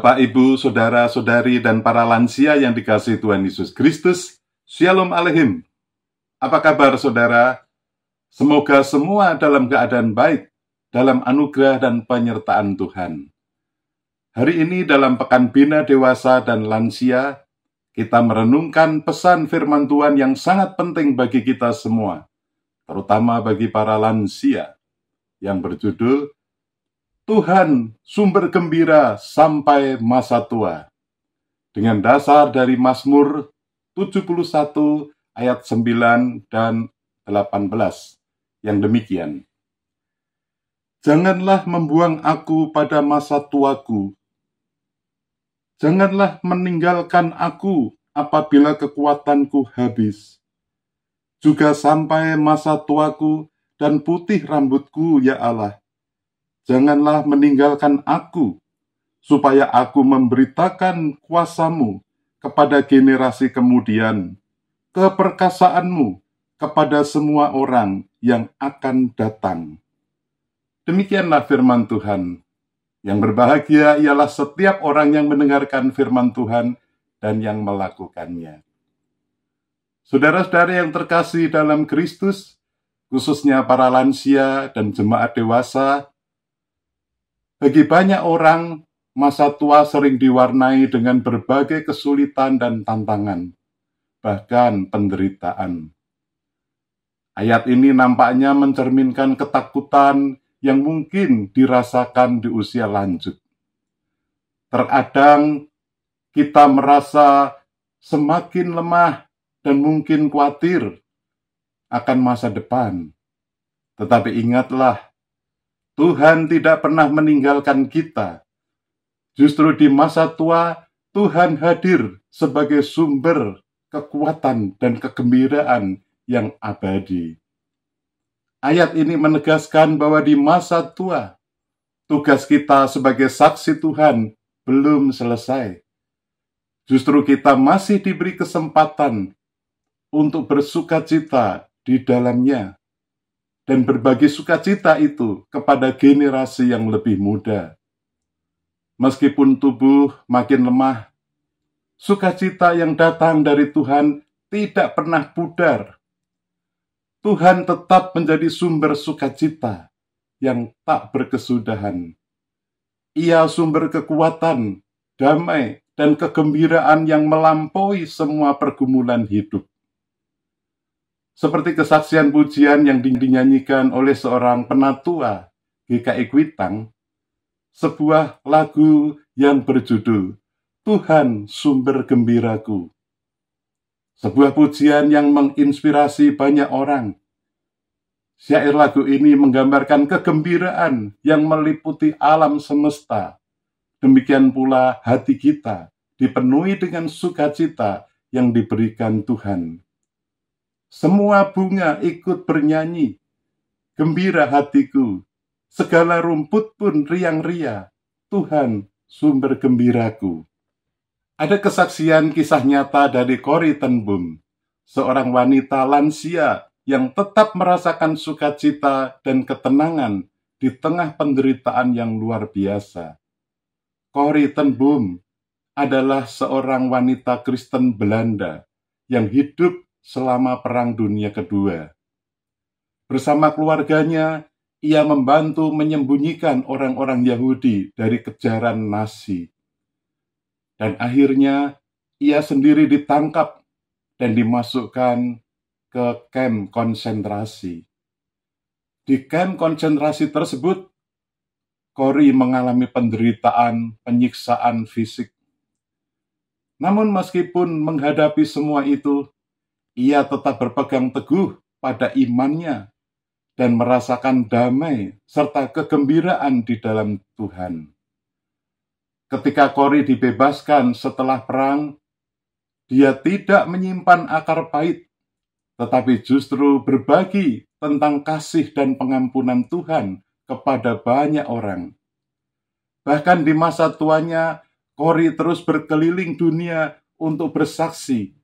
Bapak, Ibu, Saudara-saudari, dan para lansia yang dikasihi Tuhan Yesus Kristus, Shalom Aleichem. Apa kabar saudara? Semoga semua dalam keadaan baik, dalam anugerah dan penyertaan Tuhan. Hari ini dalam Pekan Bina Dewasa dan Lansia, kita merenungkan pesan firman Tuhan yang sangat penting bagi kita semua, terutama bagi para lansia, yang berjudul Tuhan sumber gembira sampai masa tua. Dengan dasar dari Mazmur 71 ayat 9 dan 18 yang demikian. Janganlah membuang aku pada masa tuaku. Janganlah meninggalkan aku apabila kekuatanku habis. Juga sampai masa tuaku dan putih rambutku, ya Allah. Janganlah meninggalkan aku, supaya aku memberitakan kuasa-Mu kepada generasi kemudian, keperkasaanmu kepada semua orang yang akan datang. Demikianlah firman Tuhan. Yang berbahagia ialah setiap orang yang mendengarkan firman Tuhan dan yang melakukannya. Saudara-saudari yang terkasih dalam Kristus, khususnya para lansia dan jemaat dewasa, bagi banyak orang, masa tua sering diwarnai dengan berbagai kesulitan dan tantangan, bahkan penderitaan. Ayat ini nampaknya mencerminkan ketakutan yang mungkin dirasakan di usia lanjut. Terkadang kita merasa semakin lemah dan mungkin khawatir akan masa depan. Tetapi ingatlah, Tuhan tidak pernah meninggalkan kita. Justru di masa tua, Tuhan hadir sebagai sumber kekuatan dan kegembiraan yang abadi. Ayat ini menegaskan bahwa di masa tua, tugas kita sebagai saksi Tuhan belum selesai. Justru kita masih diberi kesempatan untuk bersukacita di dalamnya dan berbagi sukacita itu kepada generasi yang lebih muda. Meskipun tubuh makin lemah, sukacita yang datang dari Tuhan tidak pernah pudar. Tuhan tetap menjadi sumber sukacita yang tak berkesudahan. Ia sumber kekuatan, damai, dan kegembiraan yang melampaui semua pergumulan hidup. Seperti kesaksian pujian yang dinyanyikan oleh seorang penatua GKI Kuitang, sebuah lagu yang berjudul Tuhan Sumber Gembiraku. Sebuah pujian yang menginspirasi banyak orang. Syair lagu ini menggambarkan kegembiraan yang meliputi alam semesta. Demikian pula hati kita dipenuhi dengan sukacita yang diberikan Tuhan. Semua bunga ikut bernyanyi, gembira hatiku, segala rumput pun riang-ria, Tuhan sumber gembiraku. Ada kesaksian kisah nyata dari Corrie ten Boom, seorang wanita lansia yang tetap merasakan sukacita dan ketenangan di tengah penderitaan yang luar biasa. Corrie ten Boom adalah seorang wanita Kristen Belanda yang hidup selama Perang Dunia Kedua. Bersama keluarganya, ia membantu menyembunyikan orang-orang Yahudi dari kejaran Nazi. Dan akhirnya, ia sendiri ditangkap dan dimasukkan ke kamp konsentrasi. Di kamp konsentrasi tersebut, Corrie mengalami penderitaan, penyiksaan fisik. Namun meskipun menghadapi semua itu, ia tetap berpegang teguh pada imannya dan merasakan damai serta kegembiraan di dalam Tuhan. Ketika Corrie dibebaskan setelah perang, dia tidak menyimpan akar pahit, tetapi justru berbagi tentang kasih dan pengampunan Tuhan kepada banyak orang. Bahkan di masa tuanya, Corrie terus berkeliling dunia untuk bersaksi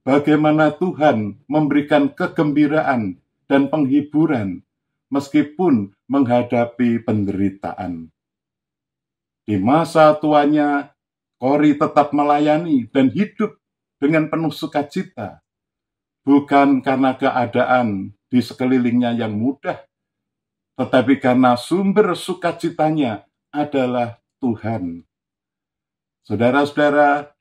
bagaimana Tuhan memberikan kegembiraan dan penghiburan meskipun menghadapi penderitaan. Di masa tuanya, Kori tetap melayani dan hidup dengan penuh sukacita, bukan karena keadaan di sekelilingnya yang mudah, tetapi karena sumber sukacitanya adalah Tuhan. Saudara-saudara,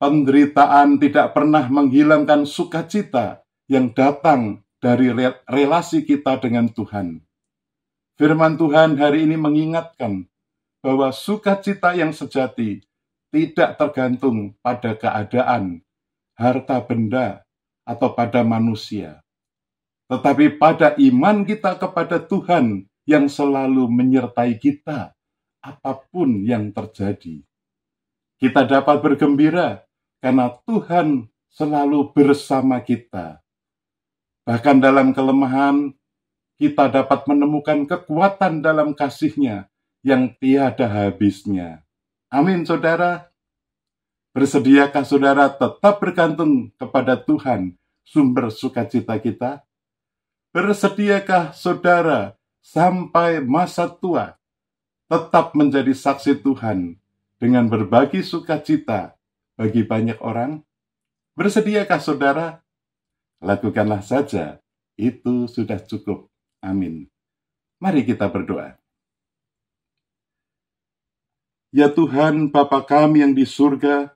penderitaan tidak pernah menghilangkan sukacita yang datang dari relasi kita dengan Tuhan. Firman Tuhan hari ini mengingatkan bahwa sukacita yang sejati tidak tergantung pada keadaan, harta benda, atau pada manusia, tetapi pada iman kita kepada Tuhan yang selalu menyertai kita apapun yang terjadi. Kita dapat bergembira karena Tuhan selalu bersama kita. Bahkan dalam kelemahan, kita dapat menemukan kekuatan dalam kasih-Nya yang tiada habisnya. Amin, saudara. Bersediakah saudara tetap bergantung kepada Tuhan, sumber sukacita kita? Bersediakah saudara sampai masa tua tetap menjadi saksi Tuhan dengan berbagi sukacita bagi banyak orang? Bersediakah saudara? Lakukanlah saja, itu sudah cukup. Amin. Mari kita berdoa. Ya Tuhan, Bapa kami yang di surga,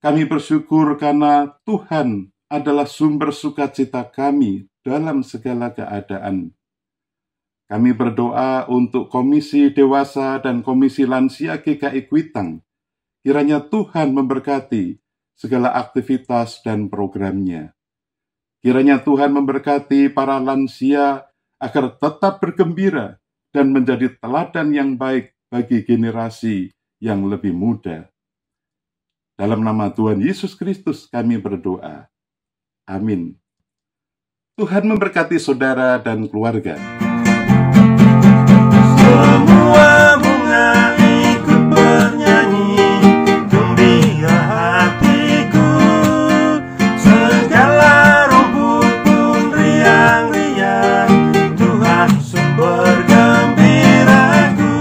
kami bersyukur karena Tuhan adalah sumber sukacita kami dalam segala keadaan. Kami berdoa untuk Komisi Dewasa dan Komisi Lansia GKI Kuitang. Kiranya Tuhan memberkati segala aktivitas dan programnya. Kiranya Tuhan memberkati para lansia agar tetap bergembira dan menjadi teladan yang baik bagi generasi yang lebih muda. Dalam nama Tuhan Yesus Kristus kami berdoa. Amin. Tuhan memberkati saudara dan keluarga. Semua bunga ikut bernyanyi, gembira hatiku. Segala rumput pun riang-riang, Tuhan sumber gembiraku.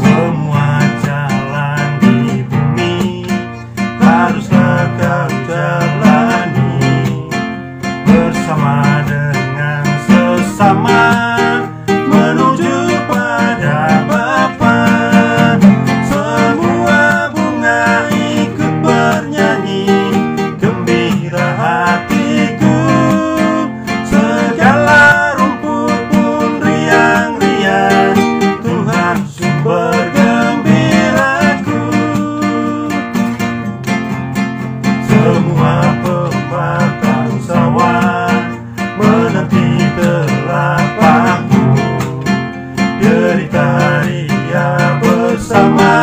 Semua jalan di bumi haruslah kau jalani bersama dengan sesama menuju pada Bapa. Semua bunga ikut bernyanyi, gembira hatiku. Segala rumput pun riang-riang, Tuhan sumber gembiraku. Semua pematang sawah menanti telapakmu, derita ria bersama